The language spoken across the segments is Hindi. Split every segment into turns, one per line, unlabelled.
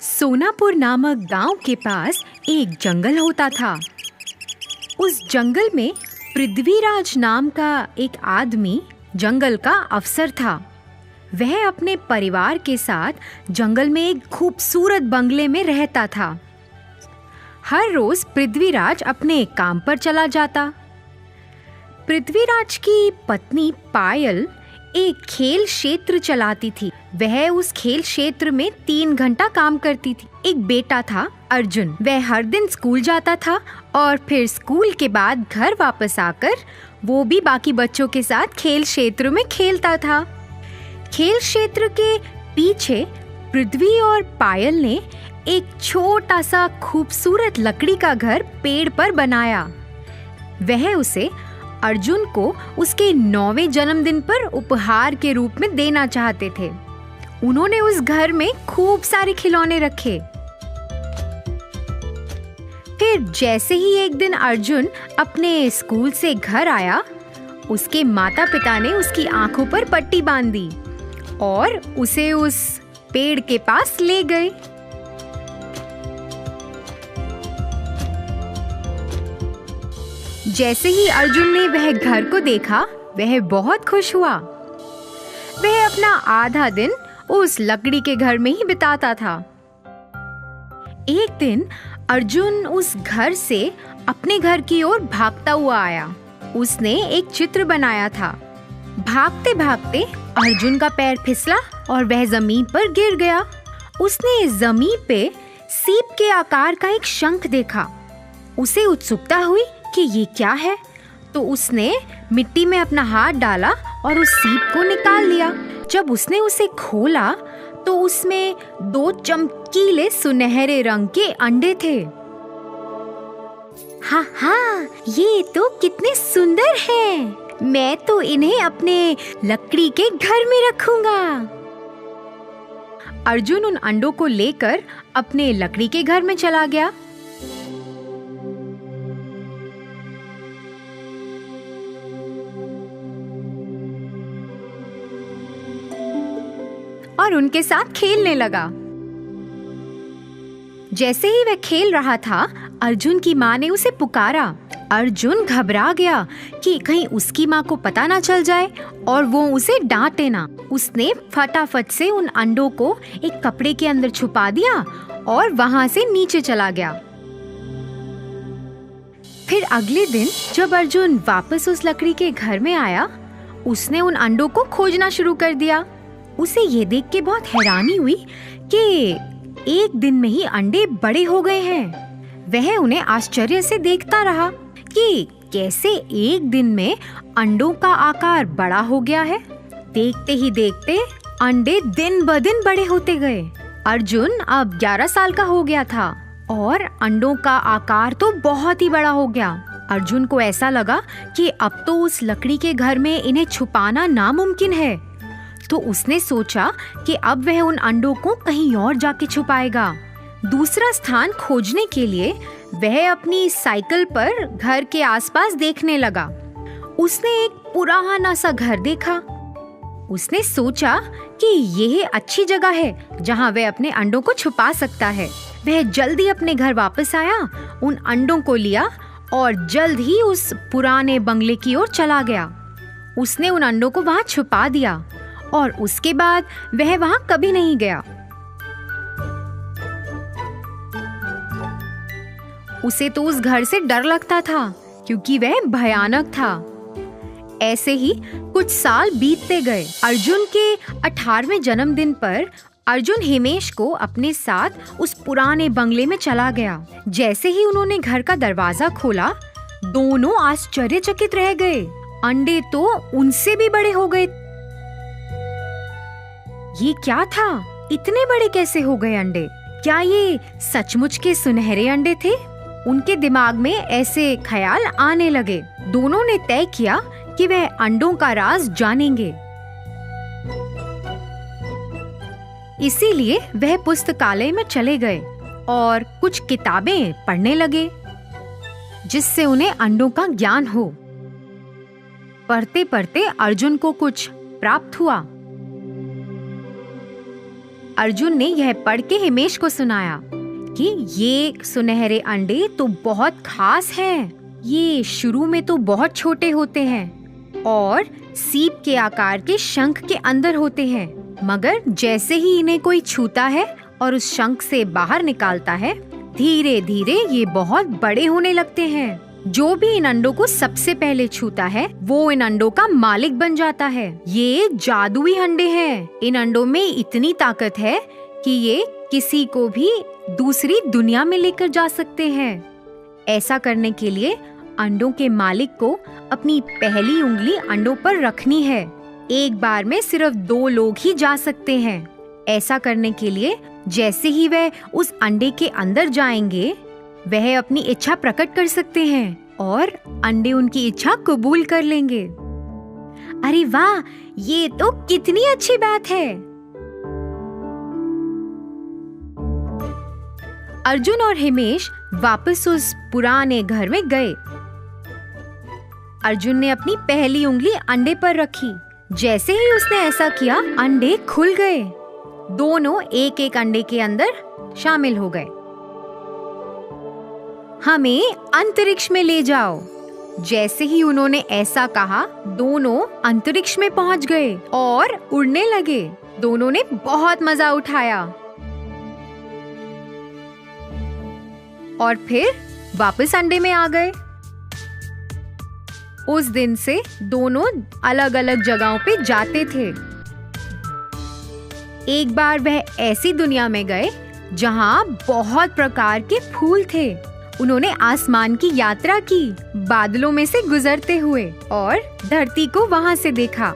सोनापुर नामक गांव के पास एक जंगल होता था। उस जंगल में पृथ्वीराज नाम का एक आदमी जंगल का अफसर था। वह अपने परिवार के साथ जंगल में एक खूबसूरत बंगले में रहता था। हर रोज पृथ्वीराज अपने काम पर चला जाता। पृथ्वीराज की पत्नी पायल एक खेल क्षेत्र चलाती थी। वह उस खेल क्षेत्र में 3 घंटा काम करती थी। एक बेटा था अर्जुन। वह हर दिन स्कूल जाता था और फिर स्कूल के बाद घर वापस आकर वो भी बाकी बच्चों के साथ खेल क्षेत्र में खेलता था। खेल क्षेत्र के पीछे पृथ्वी और पायल ने एक छोटा सा खूबसूरत लकड़ी का घर पेड़ पर बनाया। वह उसे अर्जुन को उसके 9वें जन्मदिन पर उपहार के रूप में देना चाहते थे। उन्होंने उस घर में खूब सारे खिलौने रखे। फिर जैसे ही एक दिन अर्जुन अपने स्कूल से घर आया, उसके माता पिता ने उसकी आंखों पर पट्टी बांध दी और उसे उस पेड़ के पास ले गए। जैसे ही अर्जुन ने वह घर को देखा, वह बहुत खुश हुआ। वह अपना आधा दिन उस लकड़ी के घर में ही बिताता था। एक दिन अर्जुन उस घर से अपने घर की ओर भागता हुआ आया। उसने एक चित्र बनाया था। भागते भागते अर्जुन का पैर फिसला और वह जमीन पर गिर गया। उसने जमीन पे सीप के आकार का एक शंख देखा। उसे उत्सुकता हुई कि ये क्या है, तो उसने मिट्टी में अपना हाथ डाला और उस सीप को निकाल लिया। जब उसने उसे खोला तो उसमें 2 चमकीले सुनहरे रंग के अंडे थे। हाँ हाँ, ये तो कितने सुंदर हैं। मैं तो इन्हें अपने लकड़ी के घर में रखूंगा। अर्जुन उन अंडों को लेकर अपने लकड़ी के घर में चला गया। और उनके साथ खेलने लगा। जैसे ही वह खेल रहा था, अर्जुन की माँ ने उसे पुकारा। अर्जुन घबरा गया कि कहीं उसकी माँ को पता ना चल जाए और वो उसे डांटे ना। उसने फटाफट से उन अंडों को एक कपड़े के अंदर छुपा दिया और वहां से नीचे चला गया। फिर अगले दिन जब अर्जुन वापस उस लकड़ी के घर में आया, उसने उन अंडों को खोजना शुरू कर दिया। उसे ये देख के बहुत हैरानी हुई कि एक दिन में ही अंडे बड़े हो गए हैं। वह उन्हें आश्चर्य से देखता रहा कि कैसे एक दिन में अंडों का आकार बड़ा हो गया है। देखते ही देखते अंडे दिन ब दिन बड़े होते गए। अर्जुन अब 11 साल का हो गया था और अंडों का आकार तो बहुत ही बड़ा हो गया। अर्जुन को ऐसा लगा कि अब तो उस लकड़ी के घर में इन्हें छुपाना नामुमकिन है। तो उसने सोचा कि अब वह उन अंडों को कहीं और जाके छुपाएगा। दूसरा स्थान खोजने के लिए वह अपनी साइकिल पर घर के आसपास देखने लगा। उसने एक पुराना सा घर देखा। उसने सोचा कि यह अच्छी जगह है जहां वह अपने अंडों को छुपा सकता है। वह जल्दी अपने घर वापस आया, उन अंडों को लिया और जल्द ही उस पुराने बंगले की ओर चला गया। उसने उन अंडों को वहां छुपा दिया और उसके बाद वह वहां कभी नहीं गया। उसे तो उस घर से डर लगता था क्योंकि वह भयानक था। ऐसे ही कुछ साल बीतते गए। अर्जुन के 18वें जन्मदिन पर अर्जुन हिमेश को अपने साथ उस पुराने बंगले में चला गया। जैसे ही उन्होंने घर का दरवाजा खोला, दोनों आश्चर्यचकित रह गए। अंडे तो उनसे भी बड़े हो गए। ये क्या था? इतने बड़े कैसे हो गए अंडे? क्या ये सचमुच के सुनहरे अंडे थे? उनके दिमाग में ऐसे ख्याल आने लगे। दोनों ने तय किया कि वह अंडों का राज जानेंगे। इसीलिए वह पुस्तकालय में चले गए और कुछ किताबें पढ़ने लगे जिससे उन्हें अंडों का ज्ञान हो। पढ़ते पढ़ते अर्जुन को कुछ प्राप्त हुआ। अर्जुन ने यह पढ़ के हिमेश को सुनाया कि ये सुनहरे अंडे तो बहुत खास हैं। ये शुरू में तो बहुत छोटे होते हैं और सीप के आकार के शंख के अंदर होते हैं, मगर जैसे ही इन्हें कोई छूता है और उस शंख से बाहर निकालता है, धीरे धीरे ये बहुत बड़े होने लगते हैं। जो भी इन अंडों को सबसे पहले छूता है वो इन अंडों का मालिक बन जाता है। ये जादुई अंडे हैं। इन अंडों में इतनी ताकत है कि ये किसी को भी दूसरी दुनिया में लेकर जा सकते हैं। ऐसा करने के लिए अंडों के मालिक को अपनी पहली उंगली अंडों पर रखनी है। एक बार में सिर्फ 2 लोग ही जा सकते हैं। ऐसा करने के लिए जैसे ही वह उस अंडे के अंदर जाएंगे, वह अपनी इच्छा प्रकट कर सकते हैं और अंडे उनकी इच्छा कबूल कर लेंगे। अरे वाह, ये तो कितनी अच्छी बात है। अर्जुन और हिमेश वापस उस पुराने घर में गए। अर्जुन ने अपनी पहली उंगली अंडे पर रखी। जैसे ही उसने ऐसा किया, अंडे खुल गए। दोनों एक एक अंडे के अंदर शामिल हो गए। हमें अंतरिक्ष में ले जाओ। जैसे ही उन्होंने ऐसा कहा, दोनों अंतरिक्ष में पहुंच गए और उड़ने लगे। दोनों ने बहुत मजा उठाया और फिर वापस अंडे में आ गए। उस दिन से दोनों अलग अलग जगहों पे जाते थे। एक बार वह ऐसी दुनिया में गए जहां बहुत प्रकार के फूल थे। उन्होंने आसमान की यात्रा की, बादलों में से गुजरते हुए, और धरती को वहां से देखा।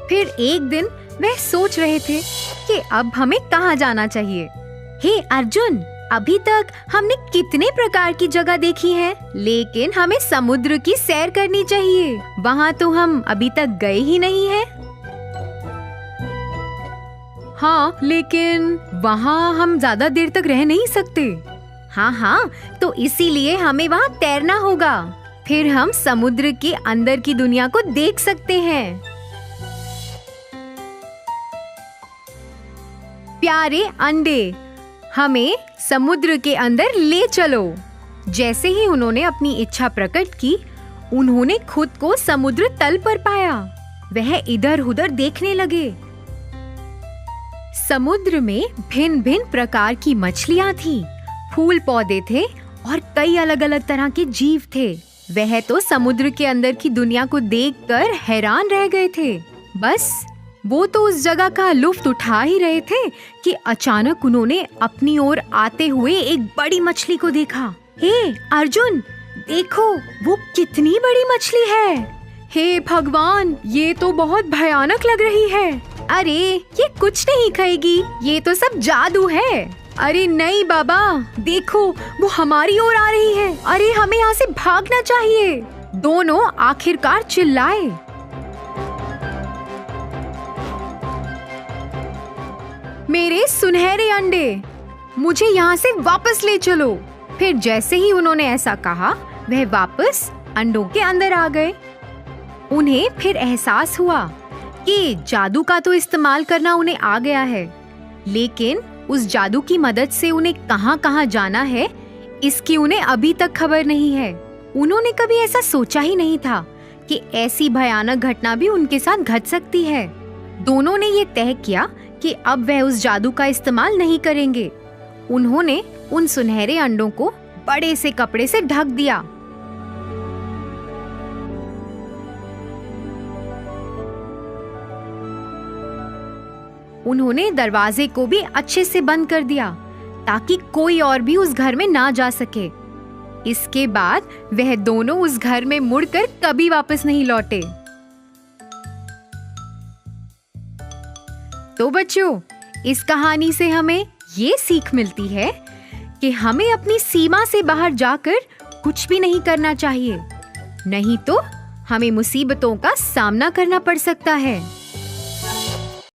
फिर एक दिन वह सोच रहे थे कि अब हमें कहाँ जाना चाहिए। हे अर्जुन, अभी तक हमने कितने प्रकार की जगह देखी है, लेकिन हमें समुद्र की सैर करनी चाहिए। वहाँ तो हम अभी तक गए ही नहीं हैं। हाँ, लेकिन वहाँ हम ज्यादा देर तक रह नहीं सकते। हाँ, तो इसीलिए हमें वहाँ तैरना होगा। फिर हम समुद्र के अंदर की दुनिया को देख सकते हैं। प्यारे अंडे, हमें समुद्र के अंदर ले चलो। जैसे ही उन्होंने अपनी इच्छा प्रकट की, उन्होंने खुद को समुद्र तल पर पाया। वह इधर उधर देखने लगे। समुद्र में भिन्न भिन्न प्रकार की मछलियां थीं, फूल पौधे थे और कई अलग अलग तरह के जीव थे। वह तो समुद्र के अंदर की दुनिया को देखकर हैरान रह गए थे। बस वो तो उस जगह का लुत्फ उठा ही रहे थे कि अचानक उन्होंने अपनी ओर आते हुए एक बड़ी मछली को देखा। हे अर्जुन, देखो वो कितनी बड़ी मछली है। हे भगवान, ये तो बहुत भयानक लग रही है। अरे ये कुछ नहीं खाएगी, ये तो सब जादू है। अरे नहीं बाबा, देखो वो हमारी ओर आ रही है। अरे हमें यहाँ से भागना चाहिए। दोनों आखिरकार चिल्लाए। मेरे सुनहरे अंडे, मुझे यहाँ से वापस ले चलो। फिर जैसे ही उन्होंने ऐसा कहा, वह वापस अंडों के अंदर आ गए। उन्हें फिर एहसास हुआ कि जादू का तो इस्तेमाल करना उन्हें आ गया है, लेकिन उस जादू की मदद से उन्हें कहाँ कहाँ जाना है, इसकी उन्हें अभी तक खबर नहीं है। उन्होंने कभी ऐसा सोचा ही नहीं था कि ऐसी भयानक घटना भी उनके साथ घट सकती है। दोनों ने ये तय किया कि अब वह उस जादू का इस्तेमाल नहीं करेंगे। उन्होंने उन सुनहरे अंडों को बड़े से कपड़े से ढक दिया। उन्होंने दरवाजे को भी अच्छे से बंद कर दिया ताकि कोई और भी उस घर में ना जा सके। इसके बाद वह दोनों उस घर में मुड़कर कभी वापस नहीं लौटे। तो बच्चों, इस कहानी से हमें ये सीख मिलती है कि हमें अपनी सीमा से बाहर जाकर कुछ भी नहीं करना चाहिए, नहीं तो हमें मुसीबतों का सामना करना पड़ सकता है।